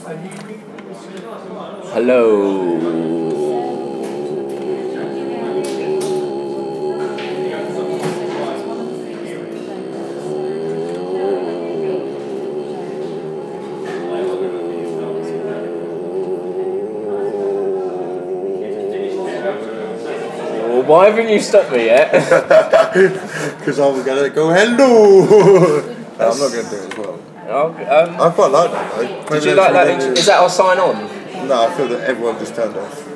Hello. Why haven't you stopped me yet? Because I was going to go hello. I'm not going to do it as well. I quite like that though. Did you like that? Is that our sign on? No, I feel that everyone just turned off.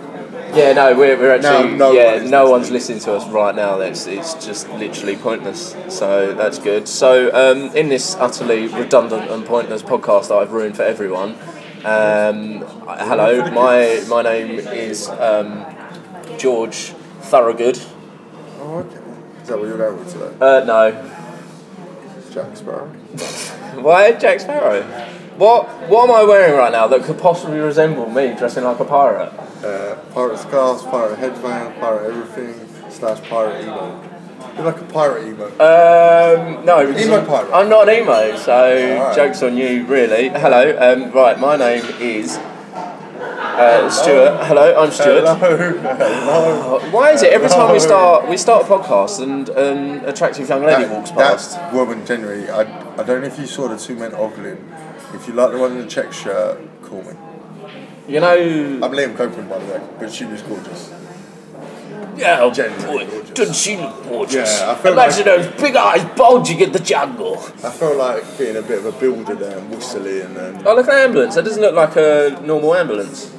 Yeah, no, we're actually no one's listening to us right now. It's just literally pointless. So that's good. So in this utterly redundant and pointless podcast that I've ruined for everyone. Hello, my name is George Thorogood. Oh, okay. Is that what you're going with today? No. Jack Sparrow. Why Jack Sparrow? What am I wearing right now that could possibly resemble me dressing like a pirate? Pirate scarves, pirate headband, pirate everything, / pirate emo. You're like a pirate emo. No, because emo pirate. I'm not an emo, so right. Joke's on you, really. Hello, right, my name is Stuart. Hello, I'm Stuart. Hello. Why is it every time we start a podcast and an attractive young lady walks past? That woman, generally, I don't know if you saw the 2 men ogling. If you like the one in the check shirt, call me. You know... I'm Liam Copeland, by the way, but she was gorgeous. Yeah, genuinely boy, gorgeous. doesn't she look gorgeous? Yeah, I felt Imagine those big eyes bulging in the jungle. I felt like being a bit of a builder there and whistly and then... Oh, look at the ambulance. That doesn't look like a normal ambulance.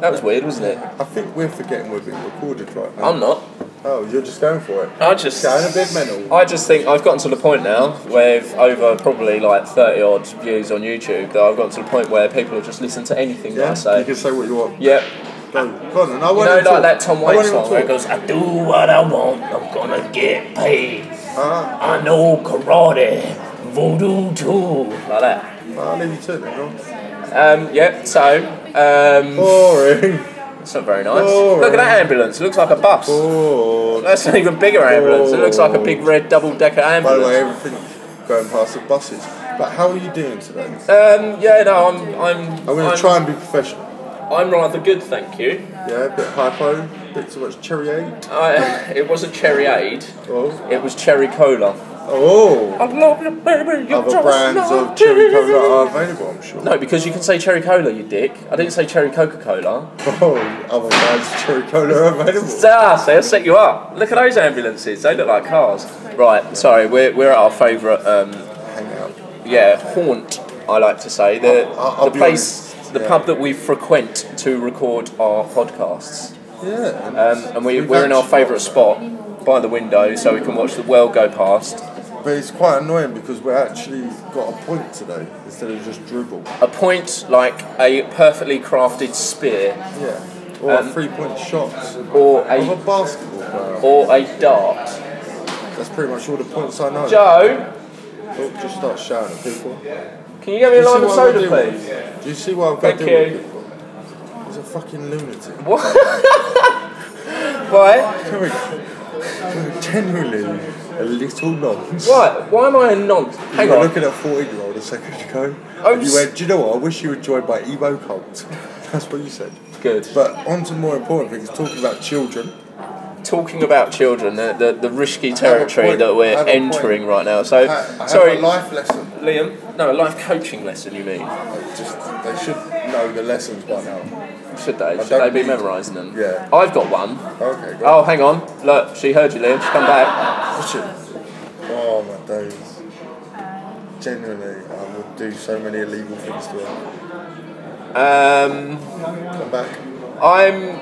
That was weird, wasn't it? I think we're forgetting we're being recorded right now. I'm not. Oh, you're just going for it. I just going a bit mental. I just think I've gotten to the point now with over probably like 30 odd views on YouTube that I've gotten to the point where people will just listen to anything that I say. You can say what you want. Yep. Go on, and I You want know, to like that Tom Waits song where it goes, I do what I want, I'm gonna get paid. I know karate, voodoo too. Like that. I'll leave you to it then, Yep, so boring. It's not very nice. Boring. Look at that ambulance. It looks like a bus. Boring. That's an even bigger ambulance. It looks like a big red double-decker ambulance. By the way, everything going past the buses. But how are you doing today? Yeah, no, I'm going to try and be professional. I'm rather good, thank you. Yeah, a bit hypo, bit too much cherryade. It wasn't cherryade. Oh. It was cherry cola. Oh. I love you, baby. You're other brands of cherry cola are available, I'm sure. No, because you can say cherry cola, you dick. I didn't say cherry Coca-Cola. Oh, other brands of cherry cola are available. See, I'll set you up. Look at those ambulances. They look like cars. Right, sorry, we're at our favourite hangout. Yeah, haunt, I like to say. The place, honest, the pub that we frequent to record our podcasts. Yeah. And we're in our favourite spot by the window so we can watch the world go past. But it's quite annoying because we actually got a point today instead of just dribble. A point like a perfectly crafted spear. Yeah. Or a 3-point shot. Or a basketball player. Or a dart. That's pretty much all the points I know. Joe! Oh, just start shouting at people. Can you get me a lime and soda, please? Do you see what I've got to do with people? He's a fucking lunatic. What? Why? Genuinely a little nonce. What? Why am I a nonce? Hang on. You were looking at a 14-year-old a second ago. And you went, do you know what? I wish you were joined by emo cult. That's what you said. Good. But on to more important things, talking about children. Talking about children, the risky territory that we're entering right now. So, I sorry, have a life lesson. Liam. No, a life coaching lesson. You mean? They should know the lessons by now. Should they? Should they be memorising them? Yeah. I've got one. Okay. Oh, hang on. Look, she heard you, Liam. She's come back. What's it? Oh my days. Genuinely, I would do so many illegal things to her. Come back. Come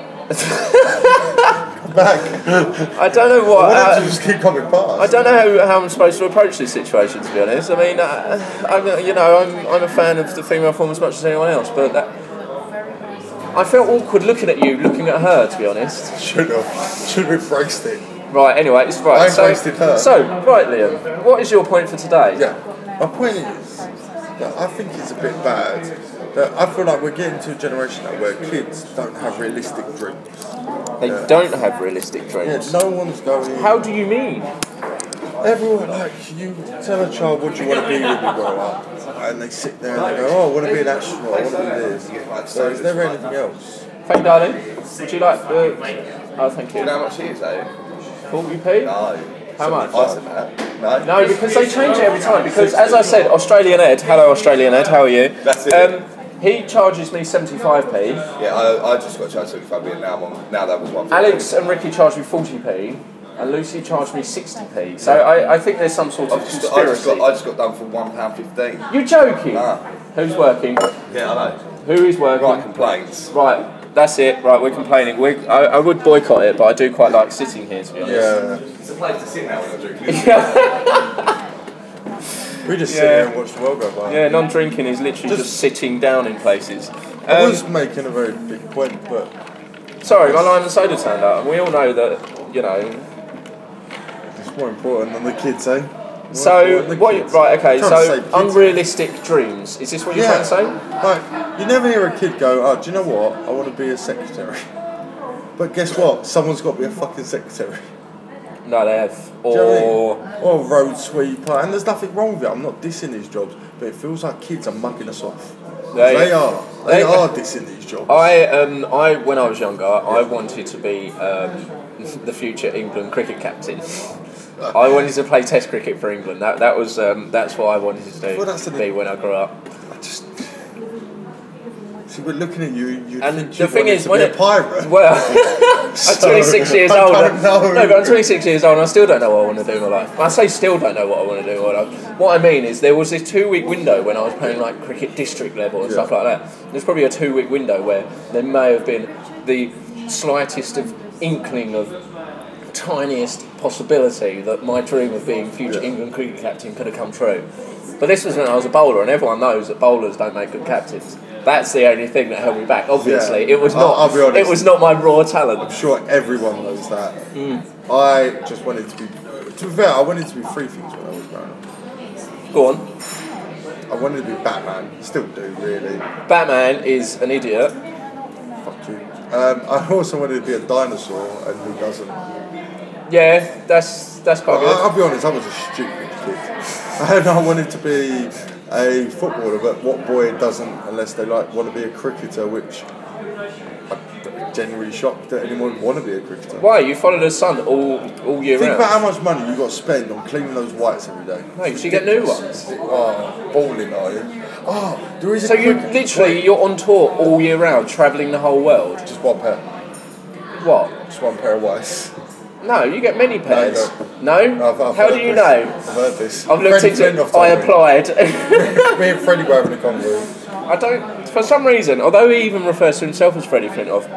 back. I don't know what. Why don't you just keep coming past? I don't know how I'm supposed to approach this situation, to be honest. I mean, I'm a fan of the female form as much as anyone else, but I felt awkward looking at you, looking at her, to be honest. Should have embraced it. Right. Anyway, it's right. I embraced her. So, right, Liam, what is your point for today? Yeah. My point is that I think it's a bit bad. That I feel like we're getting to a generation now where kids don't have realistic dreams. They don't have realistic dreams. Yeah, no one's going. How do you mean? Everyone, like, you tell a child what you want to be when you grow up, and they sit there and they go, oh, I want to be an astronaut, I want to be this. So there's never anything else. Thank you, darling. Would you like the... Oh, thank you. Do you know how much it is, though? 40p? No. How much? I said that. No. No, because they change it every time. Because, as I said, Australian Ed, hello Australian Ed, how are you? That's it. He charges me 75p. Yeah, I just got charged 75p and now that was 150. Alex and Ricky charged me 40p. And Lucy charged me 60p. So I think there's some sort of conspiracy. I just got done for £1.15. You're joking? Nah. Who's working? Yeah, I know. Who is working? Right, complaints. Right, that's it. Right, we're complaining. I would boycott it, but I do quite like sitting here, to be honest. Yeah. It's a place to sit now when I'm drinking. We just sit here and watch the world go by. Yeah, non-drinking is literally just sitting down in places. I was making a very big point, but... Sorry, my lime and soda turned up, and we all know that, you know... It's more important than the kids, eh? So, right, okay, so unrealistic dreams. Is this what you're trying to say? Like, you never hear a kid go, oh, do you know what? I want to be a secretary. But guess what? Someone's got to be a fucking secretary. No, they have. Or... Do you know what I mean? Or a road sweeper. And there's nothing wrong with it. I'm not dissing these jobs. But it feels like kids are mugging us off. They are dissing these jobs. I when I was younger, I wanted to be the future England cricket captain. I wanted to play Test cricket for England. That's what I wanted to do. Be when I grew up. See, we're looking at you. And the thing is, when a pirate. Well, I'm 26 years old. No, but I'm 26 years old, and I still don't know what I want to do in my life. I say still don't know what I want to do in my life. What I mean is, there was this 2-week window when I was playing like cricket district level and stuff like that. There's probably a 2-week window where there may have been the slightest of inkling of tiniest possibility that my dream of being future England cricket captain could have come true. But this was when I was a bowler, and everyone knows that bowlers don't make good captains. That's the only thing that held me back. Obviously, it was not. I'll be honest, it was not my raw talent. I'm sure everyone knows that. I just wanted to be. To be fair, I wanted to be three things when I was growing up. Go on. I wanted to be Batman. Still do, really. Batman is an idiot. Fuck you. I also wanted to be a dinosaur, and who doesn't? Yeah, that's quite good. I'll be honest, I was a stupid kid. I wanted to be a footballer, but what boy doesn't, unless they want to be a cricketer, which I'm genuinely shocked that anyone would want to be a cricketer. Why? You follow the sun all year round. Think about how much money you got to spend on cleaning those whites every day. No, because you get new ones. Oh, balling, are you? Oh, there is so you're on tour all year round, travelling the whole world? Just one pair. What? Just one pair of whites. No, you get many pairs. No? I've How do you know? I've heard this. I've looked into it. I applied. Me and Freddie were having a convo. I don't. For some reason, although he even refers to himself as Freddie Flintoff,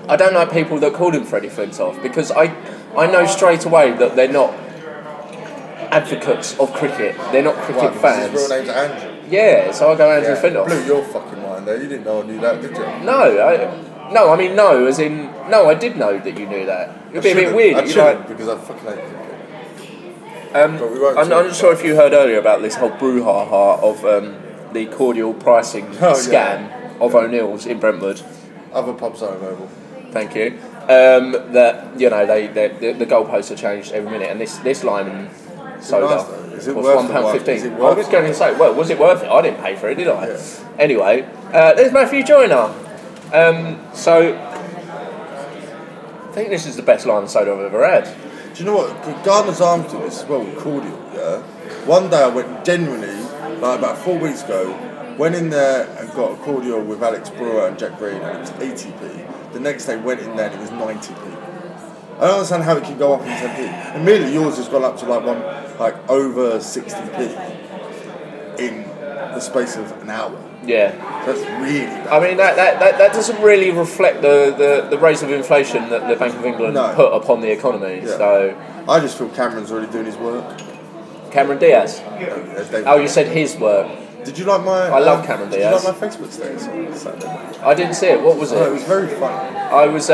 I don't like people that call him Freddie Flintoff because I know straight away that they're not advocates of cricket. They're not cricket fans. His real name's Andrew. Yeah, so I go Andrew Flintoff. Blew your fucking mind there. You didn't know I knew that, did you? No, I mean no, as in no. I did know that you knew that. It'd be a bit weird. I shouldn't, because I fucking hate cricket. I'm not sure if you heard earlier about this whole brouhaha of the cordial pricing scam of O'Neill's in Brentwood. Other pubs are available. Thank you. That the goalposts are changed every minute, and this lime and soda costs £1.15. I was going to say, well, was it worth it? I didn't pay for it, did I? Yeah. Anyway, there's Matthew Joyner. So I think this is the best lime and soda I've ever had. Do you know what? Gardner's Arms do this as well with cordial, yeah? One day I went genuinely, like about 4 weeks ago, went in there and got a cordial with Alex Brewer and Jack Green, and it was 80p. The next day went in there and it was 90p. I don't understand how it can go up in 10p. Immediately yours has gone up to over 60p in the space of an hour. Yeah. That's really bad. I mean, that doesn't really reflect the rate of inflation that the Bank of England put upon the economy. Yeah. So I just feel Cameron's already doing his work. Cameron Diaz? Oh, you said his work. Did you like my... I love Cameron Diaz. Did you like my Facebook status on Saturday? I didn't see it. What was it? Oh, it was very funny. I was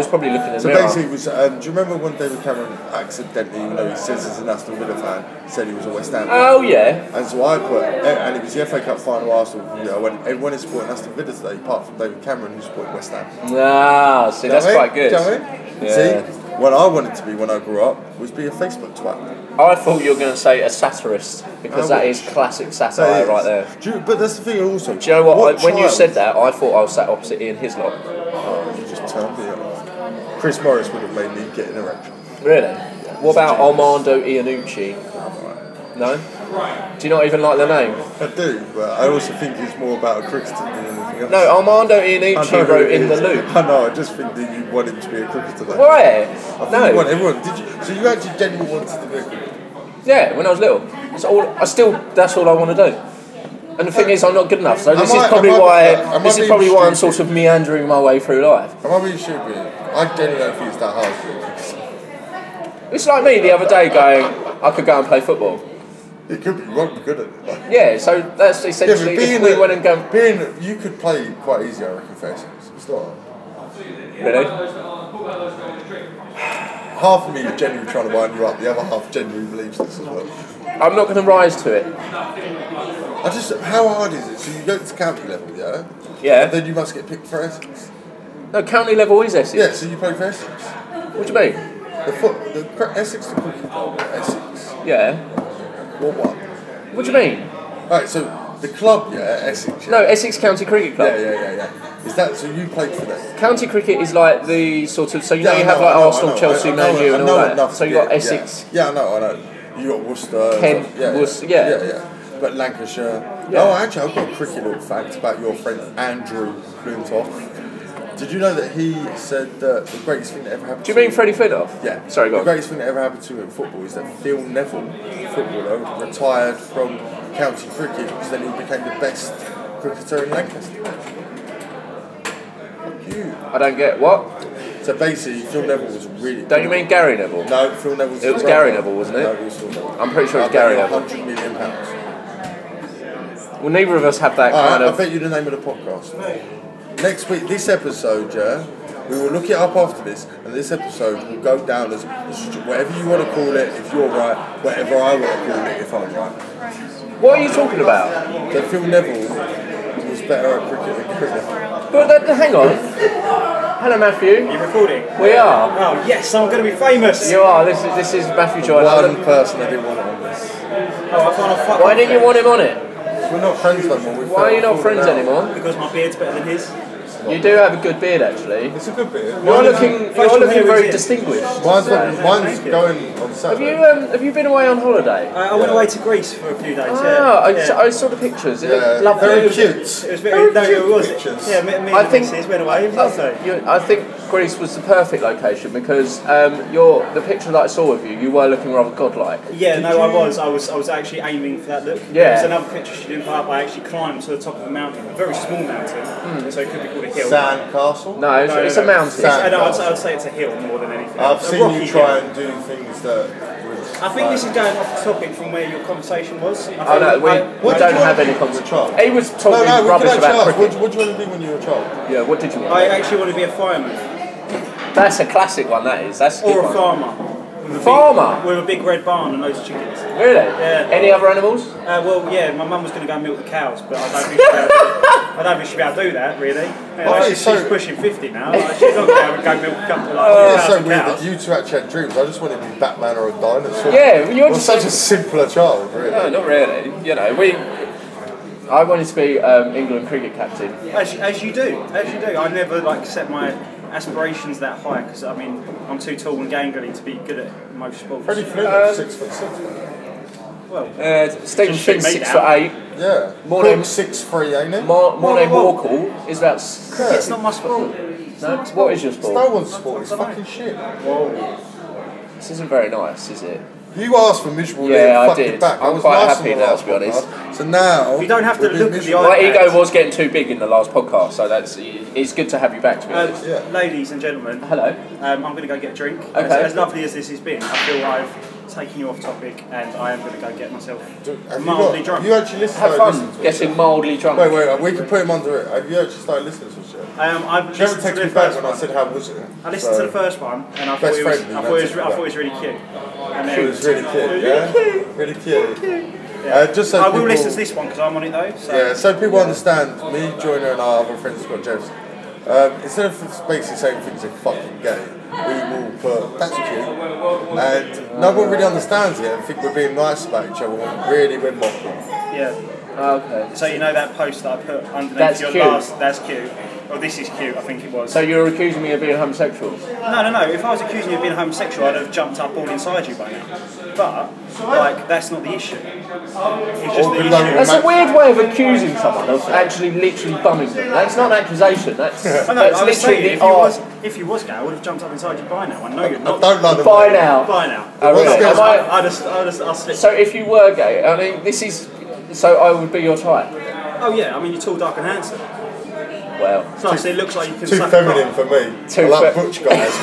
probably looking at the mirror. So basically, it was, do you remember when David Cameron accidentally, even though he says he's an Aston Villa fan, said he was a West Ham fan? Oh, yeah. And so I put, and it was the FA Cup final Arsenal, when everyone is supporting Aston Villa today, apart from David Cameron, who's supporting West Ham. Ah, see, that's quite good. Do you know what I mean? Yeah. See? what I wanted to be when I grew up was be a Facebook twat. I thought you were going to say a satirist, because that is classic satire right there. But that's the thing also. Do you know what? When you said that, I thought I was sat opposite Ian Hislop. Oh, you just turned me off. Chris Morris would have made me get an erection. Really? What about Armando Iannucci? No? Do you not even like the name? I do, but I also think it's more about a cricketer than anything else. No, Armando Iannucci wrote In the Loop. I know, I just think that you wanted to be a cricketer. Why? I think you want everyone. Did you? So you actually genuinely wanted to be a cricketer? Yeah, when I was little. That's all I want to do. And the thing is, I'm not good enough. So this is probably why I'm sort of meandering my way through life. Am I being stupid? I genuinely don't think it's that hard for you. It's like me the other day going, I could go and play football. It could be wrong, good at it. Yeah, so that's essentially if we went and go. You could play quite easy, I reckon, for Essex. It's not. Really? Half of me is genuinely trying to wind you up. The other half genuinely believes this as well. I'm not going to rise to it. How hard is it? So you go to county level, yeah? Yeah. And then you must get picked for Essex. No, county level is Essex. Yeah, so you play for Essex. What do you mean? The Essex, the cricket club, Essex. Yeah. What? What do you mean? Right, so the club, yeah, Essex. Yeah? No, Essex County Cricket Club. Yeah. Is that so? You played for them? County cricket is like the sort of you have like Arsenal, Chelsea, Man U, and all that. So you got Essex. Yeah, I know. You got Worcester. Kent, Worcester. Yeah. But Lancashire. Yeah. Oh, actually, I've got a cricket little fact about your friend Andrew Flintoff. Did you know that he said that the greatest thing that ever happened Do you mean Freddie Flintoff? Yeah. Sorry, go on. The greatest thing that ever happened to him in football is that Phil Neville, footballer, retired from county cricket because then he became the best cricketer in Lancaster. Fuck you. I don't get what? So basically, Phil Neville was really... Don't you mean Gary Neville? No, Phil Neville was... It was Gary Neville, wasn't it? No, it was Phil Neville. I'm pretty sure it was Gary Neville. £100 million. Well, neither of us have that kind of... I bet you the name of the podcast. Next week, this episode, yeah, we will look it up after this, and this episode will go down as whatever you want to call it, if you're right, whatever I want to call it, if I'm right. What are you talking about? That Phil Neville was better at cricket than Gary Neville. But hang on. Hello, Matthew. You're recording? We are. Oh, yes, I'm going to be famous. You are. This is Matthew Joy. One person I didn't want on this. Oh, I can't fuck. Why didn't you want him on it? We're not friends no more. Why are you not friends anymore? Because my beard's better than his. You do have a good beard, actually. It's a good beard. You're looking very distinguished. Mine's going on Saturday. Have you been away on holiday? I went away to Greece for a few days. I saw the pictures. It looked lovely. Very cute. It was very cute pictures. Yeah, me and Mrs. went away. It was lovely. I think Greece was the perfect location because the picture that I saw of you were looking rather godlike. Yeah, I was actually aiming for that look. Yeah. There was another picture she didn't put up. I actually climbed to the top of a mountain, a very small mountain, so it could be called a hill. Sand Castle? No, it's a mountain. I'd say it's a hill more than anything. I've seen you try and do things that... I think this is going off the topic from where your conversation was. We don't have any conversation. He was talking rubbish about cricket. What do you want to be when you were a child? Yeah, what did you want? I actually want to be a fireman. That's a classic one, that is. That's a good or a one. farmer. Farmer? With a big red barn and loads of chickens. Really? Yeah. Any other animals? Well, yeah, my mum was going to go and milk the cows, but I don't think she'll be able to do that, really. She's pushing 50 now. She's not going to go milk a couple of It's so weird that you two actually had dreams. I just wanted to be Batman or a dinosaur. Yeah, you're just such a simpler child, really. No, not really. I wanted to be England cricket captain. As you do. I never set my aspirations that high because I'm too tall and gangly to be good at most sports. Freddie Flint, 6'6". Well, Stephen Finn's 6'8". Yeah. Morning 6'3", ain't it? Morning Walkle is about. It's not my sport. No, what is your sport? It's no one's sport. It's fucking shit. Whoa. This isn't very nice, is it? You asked for miserable. Yeah, I did. I'm quite happy now, to be honest. So now you don't have to look at the My ego was getting too big in the last podcast, so it's good to have you back, to be honest. Ladies and gentlemen, hello. I'm going to go get a drink. Okay. As lovely as this has been, I feel I've taken you off topic, and I am going to go get myself mildly drunk. You actually listened to fun getting mildly drunk. Wait, we can put him under it. Have you actually started listening to this shit? I've listened to the first one. I said, how was it? I listened to the first one, and I thought it was really cute. And it was really cute, yeah? Really cute. Yeah. Just so I will listen to this one because I'm on it though. So. Yeah, so people understand, me, Joyner and our other friends have got Jeff. Instead of basically saying things are fucking gay, we will put that's cute, and no one really understands it and think we're being nice about each other when really we're mocking. Yeah. Okay. So you know that post that I put underneath That's your cute. last, that's cute. Oh, this is cute, I think it was. So you're accusing me of being homosexual? No. If I was accusing you of being homosexual, I'd have jumped up all inside you by now. But, like, that's not the issue. It's just the issue. That's a weird way of accusing someone of actually literally bumming them. That's not an accusation. That's I was saying, literally the art. if you was gay, I would have jumped up inside you by now. I know you're I not. don't like the By now. By now. Oh, really? I'll slip. So if you were gay, I mean, this is. So I would be your type. Oh yeah, I mean you're tall, dark, and handsome. Well, It's nice. It looks like you can. Too suck a feminine cock. for me. Too I like fe- butch guys.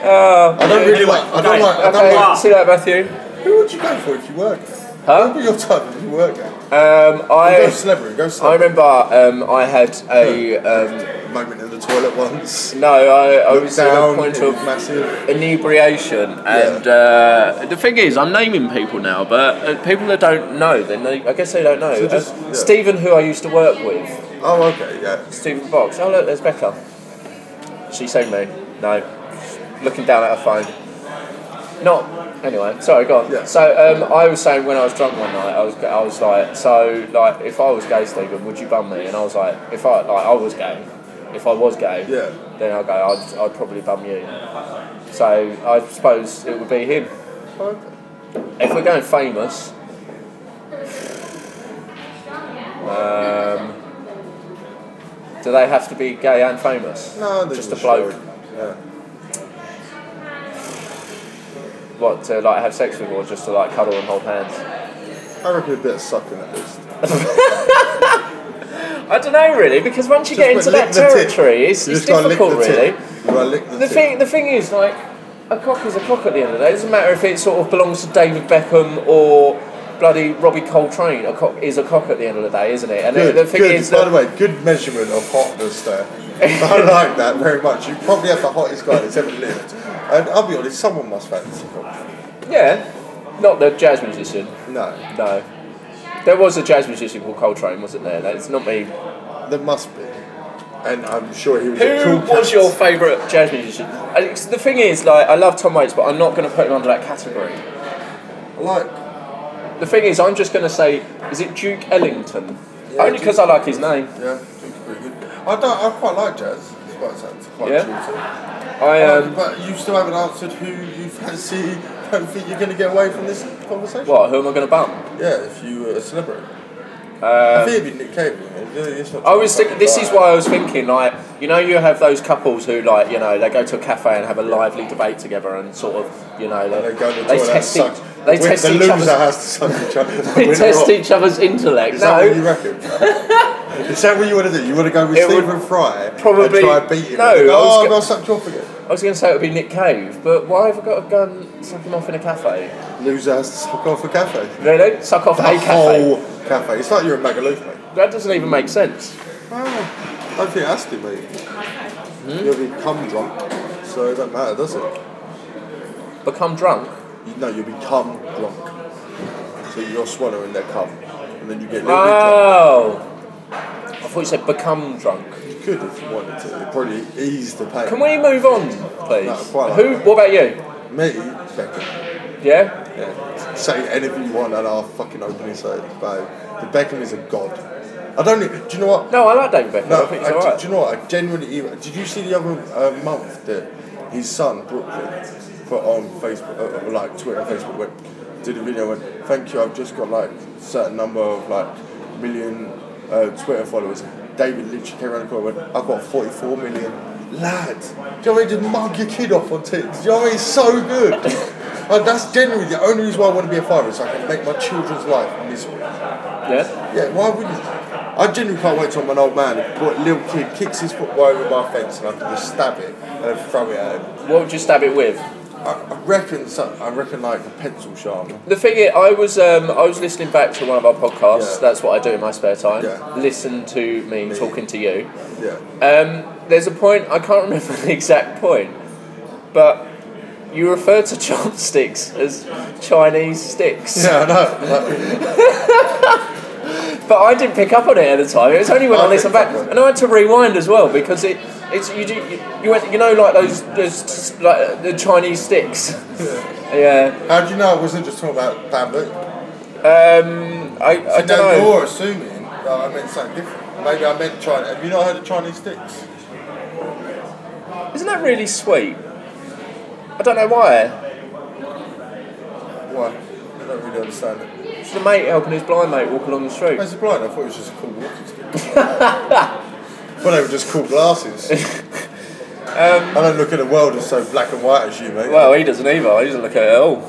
I don't really like. I don't like. I don't okay, like. see that, Matthew? Who would you go for if you were gay? Huh? What would be your type if you were gay? I Go celebrity. Go I celebrity. remember I had a Moment in the toilet once. no. I Looked was at a down. point It of was massive. inebriation, and the thing is, I'm naming people now, but people that don't know, I guess they don't know. So just- yeah. Stephen, who I used to work with, Oh, okay, yeah. Stephen Box. Oh look, there's Becca. She seen me. No, looking down at her phone. Not anyway. Sorry, go on. Yeah. So I was saying when I was drunk one night, I was like, so like if I was gay, Stephen, would you bum me? And I was like, if I was gay. If I was gay, Yeah. then I'd go, I'd probably bum you. So I suppose it would be him. Okay. If we're going famous, do they have to be gay and famous? No, they're just a bloke. Yeah. What, to like have sex with, or just to like cuddle and hold hands? I reckon a bit of sucking at least. I don't know really, because once you Just get into lick that the tip. territory, it's You just gotta lick difficult the really. tip. You gotta lick the tip. The thing is, like, a cock is a cock at the end of the day. It doesn't matter if it sort of belongs to David Beckham or bloody Robbie Coltrane. A cock is a cock at the end of the day, isn't it? And Good, the thing good. is By that the way, good measurement of hotness there. I like that very much. You probably have the hottest guy that's ever lived. And I'll be honest, someone must fancy cock. yeah, not the jazz musician. No, No, there was a jazz musician called Coltrane, wasn't there? That's not me. there must be. And I'm sure he was a Who cool was cat. your favourite jazz musician? The thing is, like, I love Tom Waits, but I'm not going to put him under that category. I like. The thing is, I'm just going to say, is it Duke Ellington? Yeah, Only because I like his name. Yeah, Duke's pretty good. I quite like jazz. It's quite Yeah? chill. But you still haven't answered who you fancy. Don't think you're going to get away from this conversation. What? Who am I going to bump? Yeah, if you were a celebrity. I think it'd be Nick Cave. It's not I was fucking thinking, this is like- why I was thinking, like, you know, you have those couples who, like, you know, they go to a cafe and have a lively debate together and sort of, you know, They go to the they toilet test and each, suck. they test The each loser other's, has to suck each other. they test each other's intellect. Is that what you No, reckon? Is that what you want to do? You want to go with It would Stephen Fry probably- and try and beat him? No, and go, I was oh, I'm go- going to suck you off again. I was going to say it would be Nick Cave, but why have I got to go and suck him off in a cafe? Loser has to suck off a cafe. Really? Suck off The a cafe? whole cafe. It's like you're a Magaluf, mate. That doesn't even make sense. I don't think it has to, mate. You'll become drunk, so it don't matter, does it? Become drunk? No, you'll become drunk. So you're swallowing their cum, and then you get a little Oh! I thought you said become drunk. bit drunk. You could if you wanted to. It'd probably ease the pain. Can we move on, please? No, quite like Who? that. What about you? Me, Beckham. Yeah? Yeah. Say anything you want, and I'll fucking openly say it. Babe, the Beckham is a god. I don't. Do you know what? No, I like David Beckham. No, I think he's alright. do you know what? I genuinely. Did you see the other month that his son Brooklyn put on Facebook, like Twitter and Facebook, did a video and went, "Thank you, I've just got like a certain number of like million Twitter followers." David literally came around the corner and went, "I've got 44 million." Lad, do you know what I mean? Just mug your kid off on tits. Do you know what I mean? It's so good. That's genuinely the only reason why I want to be a father, is so I can make my children's life miserable. Yeah? Yeah, why wouldn't you? I genuinely can't wait till I'm an old man and a little kid kicks his football over my fence and I can just stab it and then throw it at him. What would you stab it with? I reckon like a pencil sharpener. The thing is, I was listening back to one of our podcasts. Yeah. That's what I do in my spare time. Yeah. Listen to me talking to you. Yeah. There's a point, I can't remember the exact point, but you refer to chopsticks as Chinese sticks. Yeah, I know. But I didn't pick up on it at the time. It was only when I listened back, and I had to rewind as well because it's you went, you know, like those like the Chinese sticks. Yeah. How do you know I wasn't just talking about bamboo? I don't know. You're assuming that I meant something different. Maybe I meant China. Have you not heard of Chinese sticks? Isn't that really sweet? I don't know why. Why? I don't really understand it. It's the mate helping his blind mate walk along the street. Where's the blind? I thought it was just a cool walking stick. I thought they were just cool glasses. I don't look at the world as so black and white as you, mate. Well, he doesn't either. He doesn't look at it at all.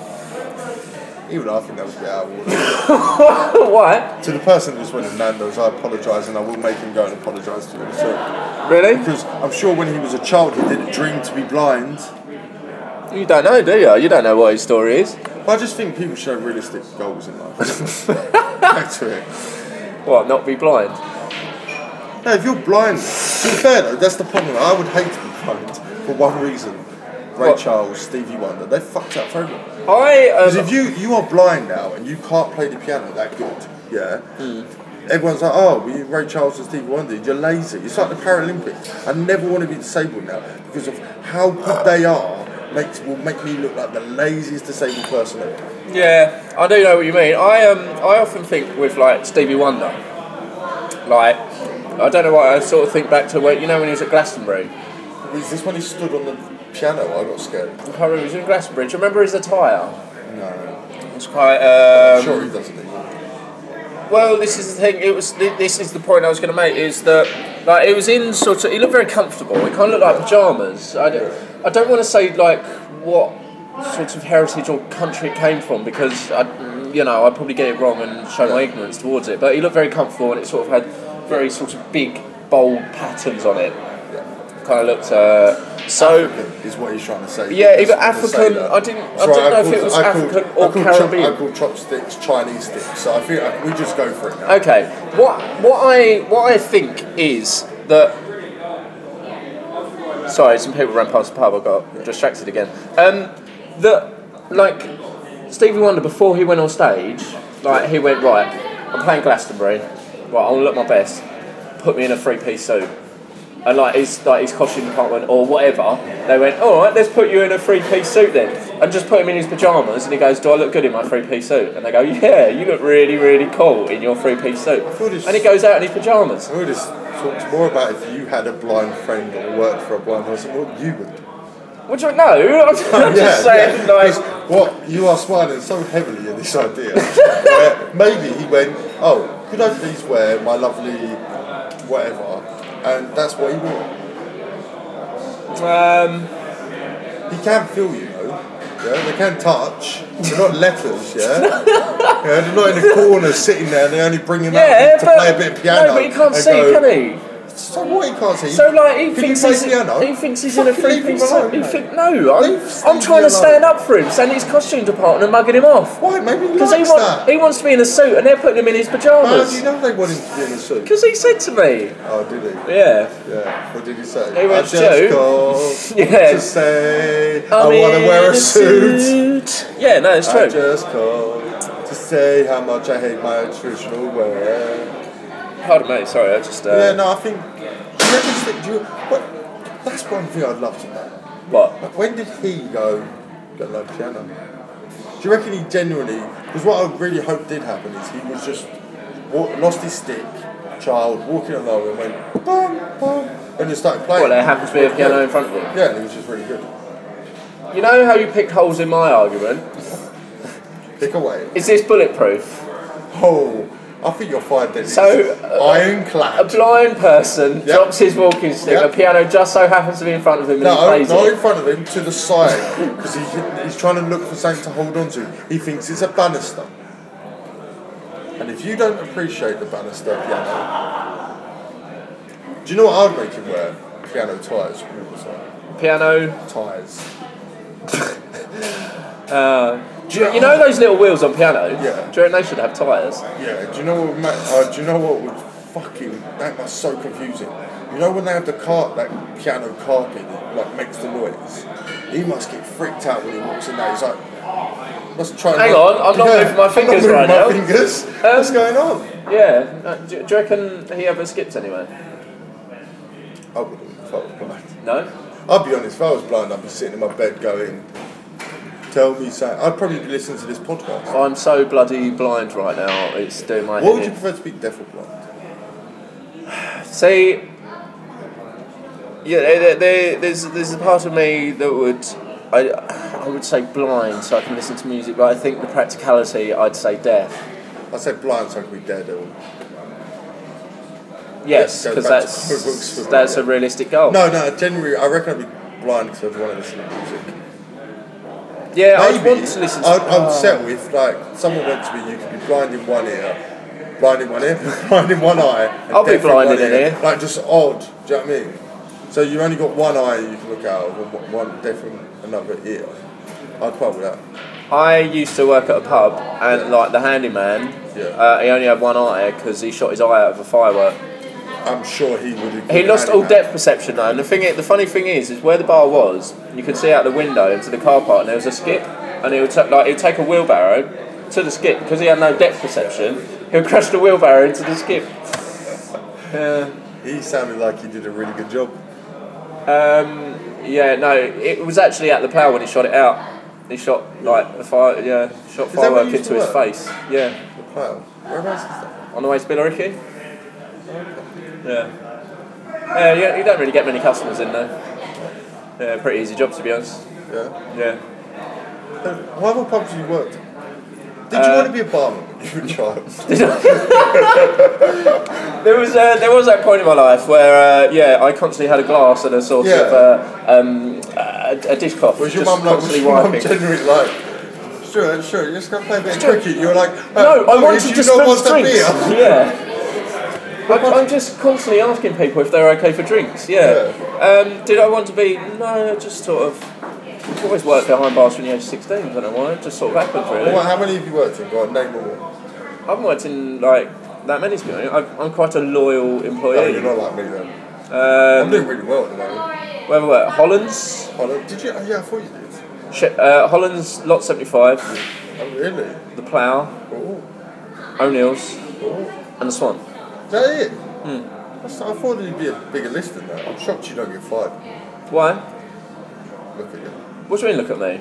Even I think that was a bit out of order. Why? To the person who just went in Nando's, I apologise, and I will make him go and apologise to him. So, really? because I'm sure when he was a child, he didn't dream to be blind. You don't know, do you? You don't know what his story is. But I just think people show realistic goals in life. Back to it. What, not be blind? No, if you're blind, to be fair though, that's the problem. I would hate to be blind for one reason. Ray Charles, Stevie Wonder, they fucked up for everyone. Because if you are blind now and you can't play the piano that good, yeah, everyone's like, oh, well, Ray Charles and Stevie Wonder, you're lazy. It's like the Paralympics. I never want to be disabled now because of how good they are. Will make me look like the laziest disabled person ever. Yeah, I do know what you mean. I often think with like Stevie Wonder, like I don't know why I sort of think back to when, you know, when he was at Glastonbury. Is this when he stood on the piano? I got scared. I can't remember. He was in Glastonbury. Do you remember his attire? No. It's quite. I'm sure he doesn't. Well, this is the thing. This is the point I was going to make. Is that like it was in sort of. He looked very comfortable. It kind of looked like pajamas. I don't want to say like what sort of heritage or country it came from because I'd probably get it wrong and show my ignorance towards it. But he looked very comfortable and it sort of had very sort of big, bold patterns on it. Kind of looked so. African is what he's trying to say. Yeah, either African. I didn't know if it was African or Caribbean. I call chopsticks Chinese sticks. So I think we just go for it now. Okay, what I think is that. Sorry, some people ran past the pub. I got distracted again. That like Stevie Wonder before he went on stage, like he went right. I'm playing Glastonbury. Right, I'll look my best. Put me in a 3-piece suit. And like his costume department or whatever, they went, all right, let's put you in a 3-piece suit then, and just put him in his pajamas. And he goes, do I look good in my 3-piece suit? And they go, yeah, you look really, really cool in your 3-piece suit. And he goes out in his pajamas. I would have talked more about if you had a blind friend or worked for a blind person, what you would do. What do you know? I'm just saying, like, what you are smiling so heavily in this idea. Maybe he went, oh, could I please wear my lovely whatever? And that's what he wore. He can feel you, know. Yeah, they can touch. They're not letters, yeah. They're not in the corner sitting there. And they only bring him out to play a bit of piano. No, but he can't see, can he? So what? He can't see. So like he thinks he's in a 3-piece suit. I'm trying to stand up for him, saying his costume department and mugging him off. Why? Maybe because he wants to be in a suit, and they're putting him in his pajamas. How do you know they want him to be in a suit? Because he said to me. Oh, did he? Yeah. What did he say? He went to say I want to wear a suit. Yeah, no, it's true. I just called to say how much I hate my traditional wear. Pardon me, sorry, I just. Yeah, no, I think. That's one thing I'd love to know. What? Like, when did he go get learn piano? Do you reckon he genuinely? Because what I really hope did happen is he was just lost his stick, child, walking along and went bum bum, and just started playing. Well, there happens to be a piano in front of him. Yeah, and he was just really good. You know how you picked holes in my argument? Pick away. Is this bulletproof? Oh. I think you'll find that ironclad. A blind person drops his walking stick. A piano just so happens to be in front of him. And he plays not in front of him, to the side, because he's trying to look for something to hold on to. He thinks it's a banister, and if you don't appreciate the banister piano, do you know what I'd make him wear? Piano ties all the time. Piano ties. You know those little wheels on piano? Yeah. Do you reckon they should have tyres? Yeah. Do you know what would fucking... That's so confusing. You know when they have that piano carpet that like makes the noise? He must get freaked out when he walks in there. He's like... Let's try. Hang on, I'm not moving my fingers right now. What's going on? Yeah. Do you reckon he ever skipped anywhere? I wouldn't if I was blind. No? I'll be honest, if I was blind, I'd be sitting in my bed going, tell me something. I'd probably be listening to this podcast. I'm so bloody blind right now, it's doing my head. What would you prefer to be, deaf or blind? See, yeah, there's a part of me that would, I would say blind so I can listen to music, but I think the practicality, I'd say deaf. I said blind so I can be Daredevil. Yes, because that's a realistic goal. No, generally, I reckon I'd be blind because I'd want to listen to music. Yeah, I'd want to listen to... I would settle if, like, someone went to me, you could be blind in one ear, blind in one ear, blind in one eye, and I'll be deaf blind in one an ear. Like, just odd, do you know what I mean? So you've only got one eye you can look out of, and one deaf in another ear. I'd quite with that. I used to work at a pub, and, like, the handyman, he only had one eye because he shot his eye out of a firework. I'm sure he would have... He lost all depth perception though, and the funny thing is where the bar was, you could see out the window into the car park, and there was a skip, and he would take a wheelbarrow to the skip because he had no depth perception. He would crash the wheelbarrow into the skip. He sounded like he did a really good job. Yeah, no, it was actually at the plough when he shot it out. He shot like firework into his face. Yeah. The plough. Whereabouts is that? On the way to Billericay. Yeah. Yeah, you don't really get many customers in there. Yeah, pretty easy job to be honest. Yeah. Yeah. What other pubs have you worked at? Did you want to be a barman when you were a child? There was that point in my life where I constantly had a glass and a sort of a dishcloth. Was your mum generally like? Sure, you're just gonna play a bit of cricket. You were like, no, I wanted to dispense drinks. Yeah. I'm just constantly asking people if they're okay for drinks. Yeah. Did I want to be? No, just sort of. I've always worked behind bars from the age of 16. I don't know why. It just sort of happened really. Well, how many have you worked in? Go on, name them all. I haven't worked in like that many. To be honest, I'm quite a loyal employee. Oh, you're not like me then. I'm doing really well at the moment. Where were we? Hollands. Did you? Yeah, I thought you did. Hollands, lot 75. Oh, really? The Plough. Oh. O'Neill's. Oh. And the Swan. Is that it? I thought there'd be a bigger list than that. I'm shocked you don't get fired. Why? Look at you. What do you mean, look at me?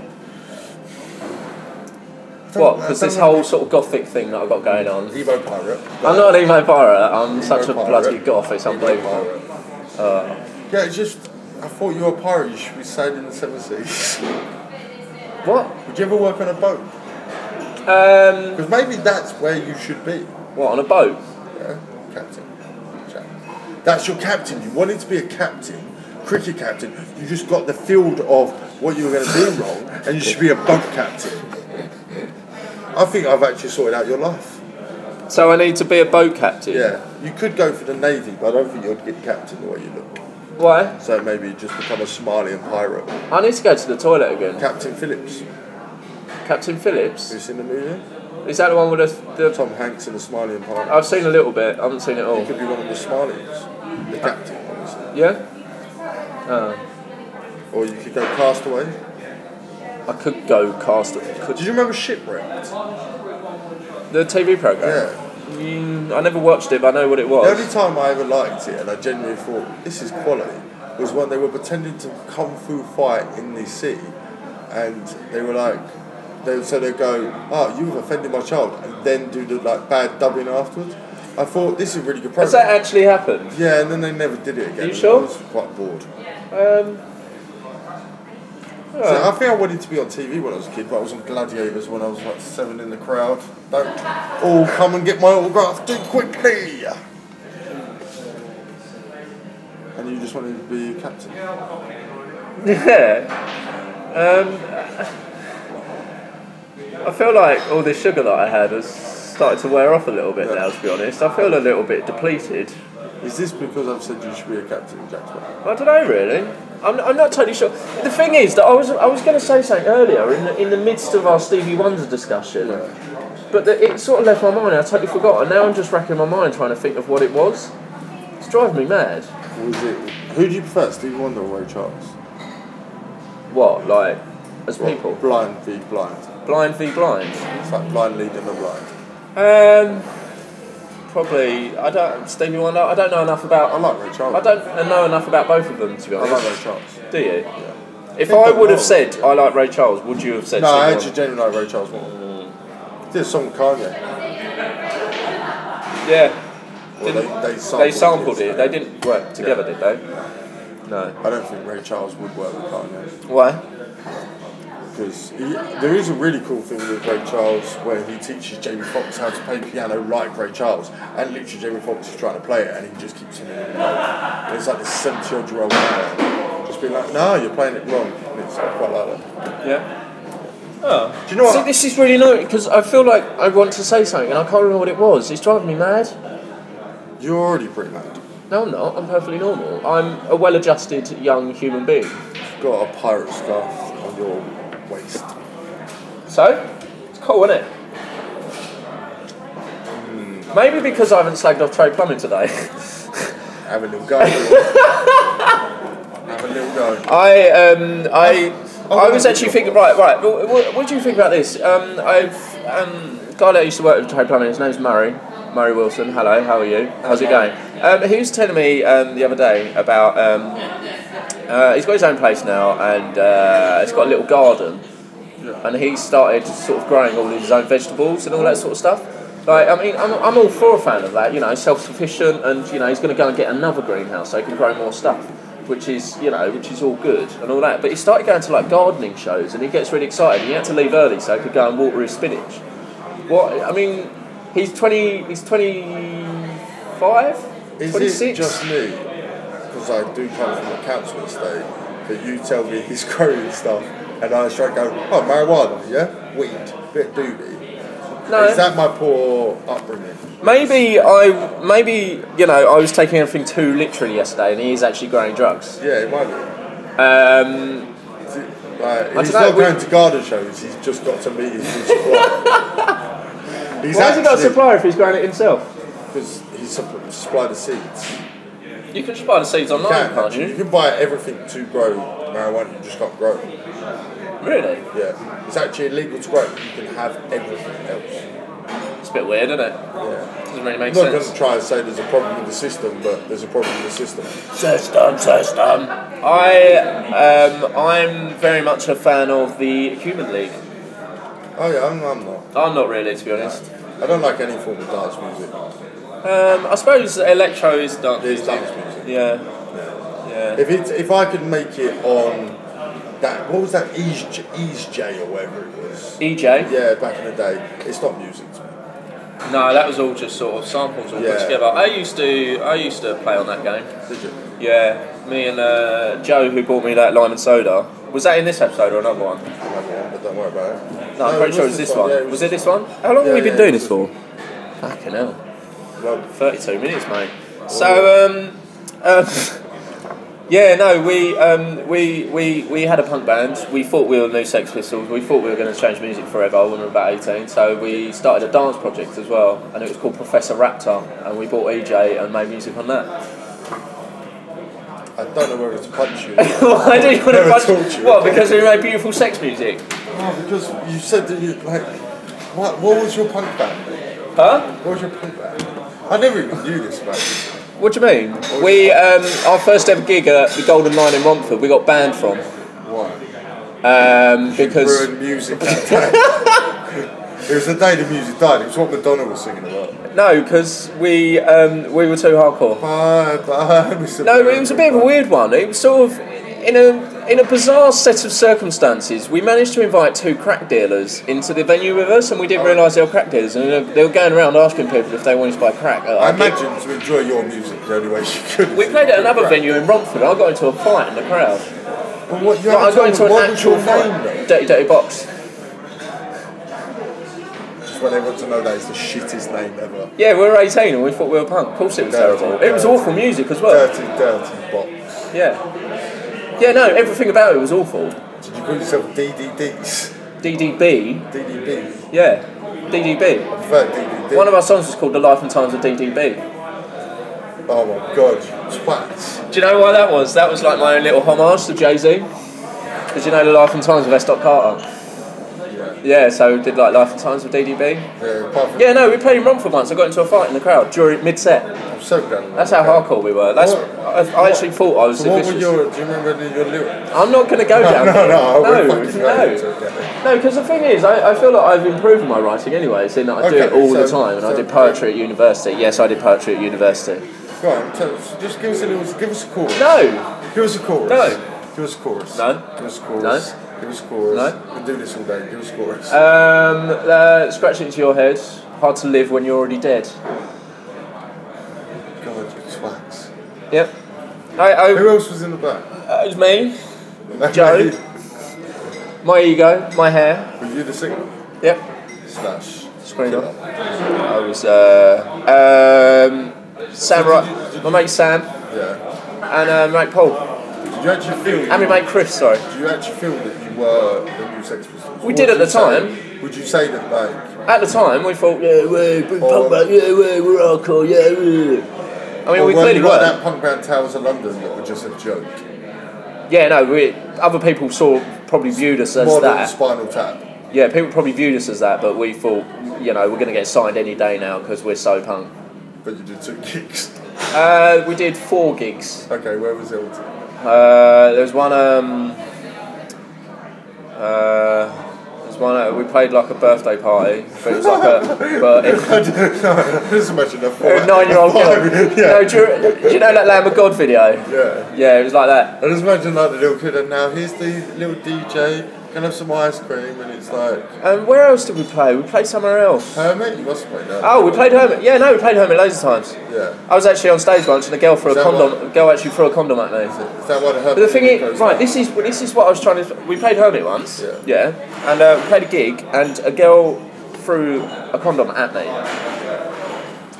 What? Because this whole sort of gothic thing that I've got going on. Emo pirate. I'm not an emo pirate. I'm such a bloody goth. It's unbelievable. Yeah, it's just... I thought you were a pirate. You should be sailing the seven seas. What? Would you ever work on a boat? Because maybe that's where you should be. What, on a boat? Yeah, captain. That's your captain. You wanted to be a captain, cricket captain. You just got the field of what you were going to do wrong, and you should be a boat captain. I think I've actually sorted out your life. So I need to be a boat captain? Yeah. You could go for the Navy, but I don't think you'd get captain the way you look. Why? So maybe just become a Somalian pirate. I need to go to the toilet again. Captain Phillips. Captain Phillips? Have you seen the movie? Is that the one with the Tom Hanks and the Somalian pirate? I've seen a little bit. I haven't seen it all. He could be one of the Somalians. The captain, obviously. Yeah? Or you could go Castaway. I could go Castaway. Did you remember Shipwrecked? The TV programme? Yeah. I never watched it, but I know what it was. The only time I ever liked it, and I genuinely thought, this is quality, was when they were pretending to kung fu fight in the sea, and they were like, they'd go, oh, you've offended my child, and then do the bad dubbing afterwards. I thought, this is a really good program. Has that actually happened? Yeah, and then they never did it again. Are you sure? I was quite bored. So I think I wanted to be on TV when I was a kid, but I was on Gladiators when I was 7 in the crowd. Don't all come and get my autograph, do quickly! And you just wanted to be a captain? Yeah. I feel like all this sugar that I had has started to wear off a little bit now, to be honest. I feel a little bit depleted. Is this because I've said you should be a captain in Jack's Bay? I don't know, really. I'm not totally sure. The thing is that I was going to say something earlier in the midst of our Stevie Wonder discussion, but it sort of left my mind. I totally forgot, and now I'm just racking my mind trying to think of what it was. It's driving me mad. Was it? Who do you prefer, Stevie Wonder or Ray Charles? What, like, as people? Blind v blind. Blind v blind. It's like blind leading the blind. Probably. I don't. Stevie Wonder. I don't know enough about. I like Ray Charles. I don't know enough about both of them, to be honest. I like Ray Charles. Do you? Yeah. If I would have said I like Ray Charles, would you have said? No, Stevie I Wonder? actually genuinely like Ray Charles more. Did a song with Kanye. Yeah. Well, they sampled it. They didn't work together, did they? No. I don't think Ray Charles would work with Kanye. Why? Because there is a really cool thing with Ray Charles where he teaches Jamie Foxx how to play piano like Ray Charles, and literally Jamie Foxx is trying to play it and he just keeps singing it wrong. And it's like this 70-odd-year-old man just being like, no, you're playing it wrong. And it's quite like that. Yeah. Oh. Do you know what? See, this is really annoying because I feel like I want to say something and I can't remember what it was. It's driving me mad. You're already pretty mad. No, I'm not. I'm perfectly normal. I'm a well-adjusted young human being. You've got a pirate scarf on your waist. So? It's cool, isn't it? Maybe because I haven't slagged off trade plumbing today. Have a little go. Have a little go. I was actually thinking, right, what do you think about this? I've guy that I used to work with trade plumbing, his name's Murray Wilson. Hello, how are you? How's it going? He was telling me the other day about he's got his own place now and it's got a little garden, and he started sort of growing all his own vegetables and all that sort of stuff. Like, I mean, I'm all for a fan of that, you know, self-sufficient, and you know, he's going to go and get another greenhouse so he can grow more stuff, which is all good and all that. But he started going to like gardening shows and he gets really excited. And he had to leave early so he could go and water his spinach. What I mean, he's 25, Is 26. it just me? Because I do come from a council estate, that you tell me he's growing stuff, and I straight go, oh, marijuana, yeah, weed, bit of doobie. No. Is that my poor upbringing? Maybe you know, I was taking everything too literally yesterday, and he is actually growing drugs. Yeah, it might be. He's not going to garden shows. He's just got to meet his new supplier. Why has he got a supplier if he's growing it himself? Because he's supplied the seeds. You can just buy the seeds online, can't you? You can buy everything to grow marijuana. You just can't grow it. Really? Yeah. It's actually illegal to grow, but you can have everything else. It's a bit weird, isn't it? Yeah. Doesn't really make I'm not sense. going to try and say there's a problem with the system, but there's a problem with the system. System. I'm very much a fan of the Human League. Oh yeah, I'm not. I'm not really, to be honest. I don't like any form of dance music. I suppose electro is dance It's music. dance music. Yeah. If I could make it on that, what was that, Ease J or whatever it was? EJ? Yeah, back in the day. It's not music to me. No, that was all just sort of samples all put together. I used to play on that game. Did you? Yeah, me and Joe, who bought me that lime and soda. Was that in this episode or another one? Another one, but don't worry about it. No, I'm pretty sure it was this one. Yeah, was it this one? How long have we been doing this for? Fucking hell. Well, 32 minutes, mate. So, yeah, no, we had a punk band. We thought we were new Sex Pistols. We thought we were going to change music forever when we were about 18. So we started a dance project as well, and it was called Professor Raptor. And we bought EJ and made music on that. I don't know whether to punch you. Why do you want to punch you? What? Because we made beautiful sex music. No, because you said that you like. What was your punk band? Huh? What was your punk band? I never even knew this about you. What do you mean? We our first ever gig at the Golden Lion in Romford, we got banned from. Why? Because ruined music that day. It was the day the music died. It was what Madonna was singing about. No, because we were too hardcore. Bye, Mr. No, it was a bit of a weird one. It was sort of in a bizarre set of circumstances. We managed to invite 2 crack dealers into the venue with us, and we didn't realise they were crack dealers. And they were going around asking people if they wanted to buy crack. I imagine to enjoy your music the only way you could. We played at another venue in Romford. I got into a fight in the crowd. Well, what, you I got into an what actual was your name, fight. though? Dirty Box. Just want everyone to know that it's the shittest name ever. Yeah, we were 18 and we thought we were punk. Of course it was terrible. It was awful music as well. Dirty Box. Yeah. Yeah, no, everything about it was awful. Did you call yourself DDDs? DDB? DDB? Yeah, DDB. I prefer DDD. One of our songs was called The Life and Times of DDB. Oh my god, twats. Do you know why that was? That was like my own little homage to Jay-Z. Because you know The Life and Times of S. Carter? Yeah. Yeah, so did like Life and Times with DDB. Yeah, Yeah, no, we played in Romford once. I got into a fight in the crowd during mid-set. I'm so glad. That's how hardcore we were. I actually thought I was. So what were your? Do you remember any of your lyrics? I'm not going to go down. No. Because the thing is, I feel like I've improved my writing anyway, seeing that I do it all the time, and I did poetry at university. Yes, I did poetry at university. Go on, just give us a chorus. No. Give us a chorus. No. Give us a chorus. No. Give us a chorus. No. Give us a chorus. No. We can do this all day. Give us a chorus. Scratch it into your head. Hard to live when you're already dead. God, you twats. Yep. Who else was in the back? It was me, Joe, my ego, my hair. Were you the singer? Yep. Slash. Screener. I was Sam, my mate Sam, Yeah. and mate Paul, Did you actually feel? and my mate Chris. Sorry. Did you actually feel that you were the new Sex Pistols? We did at the time. Would you say that like? At the time, we thought, yeah, we're punk band, yeah, we're hardcore, yeah. I mean, we clearly like were. that punk band Towers of London that were just a joke. Yeah, no, other people probably viewed us as More than that. Spinal Tap. Yeah, people probably viewed us as that, but we thought, we're going to get signed any day now because we're so punk. But you did 2 gigs. We did 4 gigs. Okay, where was it? There was one. We played like a birthday party, but it was like Just imagine a 9-year-old girl. No, do you know that Lamb of God video? Yeah. Yeah, it was like that. I just imagine like the little kid, and now here's the little DJ, can have some ice cream, and it's like. Where else did we play? We played somewhere else. Hermit? You must have played that. Oh, we played Hermit. Yeah, no, we played Hermit loads of times. Yeah. I was actually on stage once, and a girl actually threw a condom at me. Is that why the Hermit? But the thing is, right, this is what I was trying to. We played Hermit once. Yeah. And we played a gig, and a girl threw a condom at me.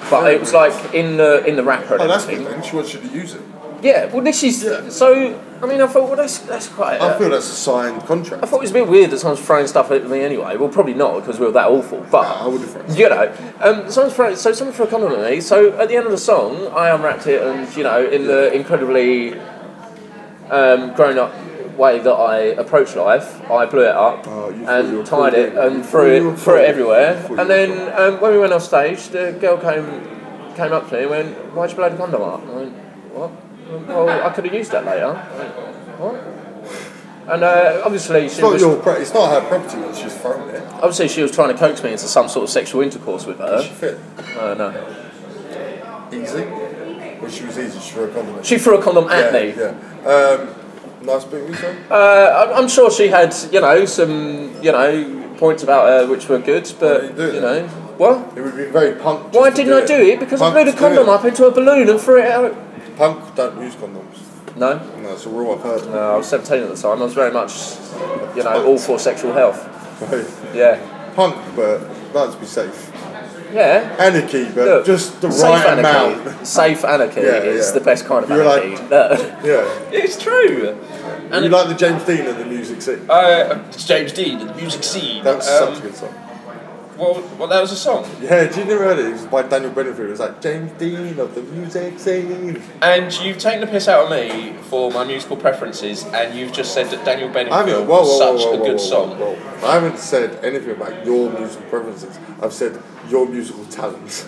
But it was like in the wrapper and everything. Good then. She wants you to use it. Yeah, well, this is so. I mean, I thought, well, that's quite. I feel that's a signed contract. I thought it was a bit weird that someone's throwing stuff at me anyway. Well, probably not because we were that awful. But I would have thrown. Someone threw a condom at me. So at the end of the song, I unwrapped it, and in the incredibly grown up way that I approach life, I blew it up and tied it and threw it everywhere. And then when we went off stage, the girl came up to me and went, "Why'd you blow the condom up?" I went, "What?" Well, I could have used that later. What? And obviously it's not her property when she's thrown it. Obviously she was trying to coax me into some sort of sexual intercourse with her. Did she fit? No. Easy? Well, she was easy, she threw a condom at me. She threw a condom at me. Yeah. Nice bit, you say? I'm sure she had, some, points about her which were good, but, what? It would be very punk. Why didn't I do it? Because I blew the condom up into a balloon and threw it out. Punk don't use condoms. No? No, it's a rule I've heard. No, I was 17 at the time. I was very much, all for sexual health. Right. Yeah. Punk, but like to be safe. Yeah. Anarchy, but look, just the right amount. Safe anarchy is the best kind of anarchy. It's true. And you like the James Dean of the music scene? It's James Dean of the music scene. That's such a good song. Well, that was a song. Yeah, do you never heard it? It was by Daniel Brentwood. It was like, James Dean of the music scene. And you've taken the piss out of me for my musical preferences, and you've just said that Daniel Brentwood was such a good song. I haven't said anything about your musical preferences. I've said your musical talents.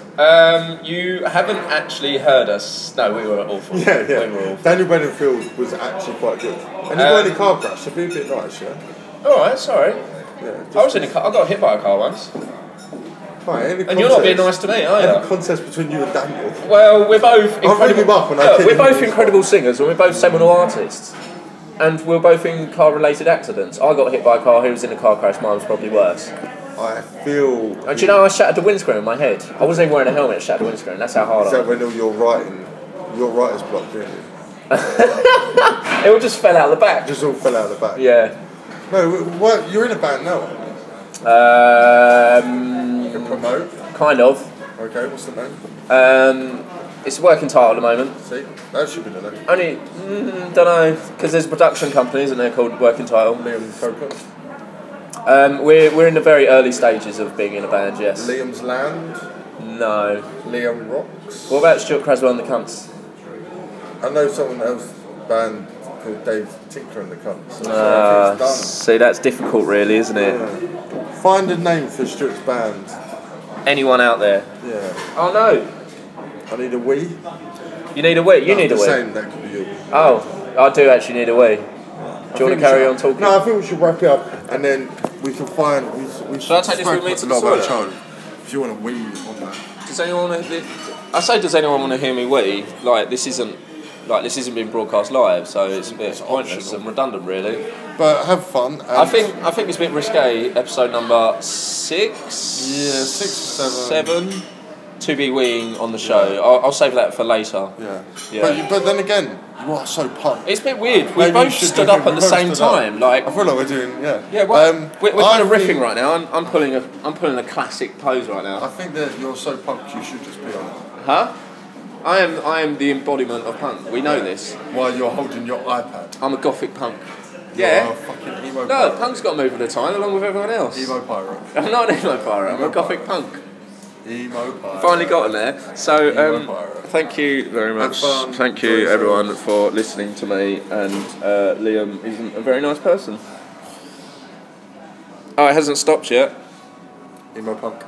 You haven't actually heard us. No, we were awful. Yeah. We were awful. Daniel Brentwood was actually quite good. And you got in a car crash, so be a bit nice, yeah? Alright, sorry. Yeah, I was in a car. I got hit by a car once. Right, and you're not being nice to me, are you? Any contest between you and Daniel? Well, we're both incredible singers, and we're both seminal artists. And we're both in car-related accidents. I got hit by a car. He was in a car crash. Mine was probably worse. I feel. And do you know I shattered the windscreen in my head? I wasn't even wearing a helmet. I shattered the windscreen. That's how hard I. Is that when you're writing? Your writer's block, didn't you? It all just fell out of the back. Just all fell out of the back. Yeah. No, what? You're in a band now. You can promote. Kind of. Okay, what's the name? It's a working title at the moment. See, that should be the name. Only, don't know, because there's a production company, isn't there, called Working Title. Liam Coco. We're in the very early stages of being in a band, yes. Liam's Land. No. Liam Rocks. What about Stuart Craswell and the Cunts? I know someone else band called Dave Tinkler and the Cunts. So see, that's difficult, really, isn't it? Yeah. Find a name for Stuart's band. Anyone out there? Yeah. Oh no. I need a wee. You need a wee? You need a wee? Saying that could be you. Oh, I do actually need a wee. Do you want to carry on talking? No, I think we should wrap it up and then we can find... Should I take this with me to the toilet? If you want to wee on that. Does anyone want to... I say, does anyone want to hear me wee? Like, this isn't being broadcast live, so it's a bit pointless and redundant, really. But have fun. I think it's a bit risque. Episode number 6. Yeah, 6 or 7. 7. To be weeing on the show. Yeah. I'll save that for later. Yeah. But then again, you are so pumped. It's a bit weird. We both stood up at the same time. Like, I feel like we're doing. Yeah. Well, we're kind of riffing right now. I'm pulling a classic pose right now. I think that you're so pumped. You should just be on it. Huh? I am the embodiment of punk. We know this. While you're holding your iPad. I'm a gothic punk. You're a fucking emo pirate. No, punk's got to move with the time along with everyone else. Emo pirate. I'm not an emo pirate. I'm a gothic punk. Emo pirate. Finally gotten there. So, thank you very much. Thank you everyone for listening to me. And Liam isn't a very nice person. Oh, it hasn't stopped yet. Emo punk.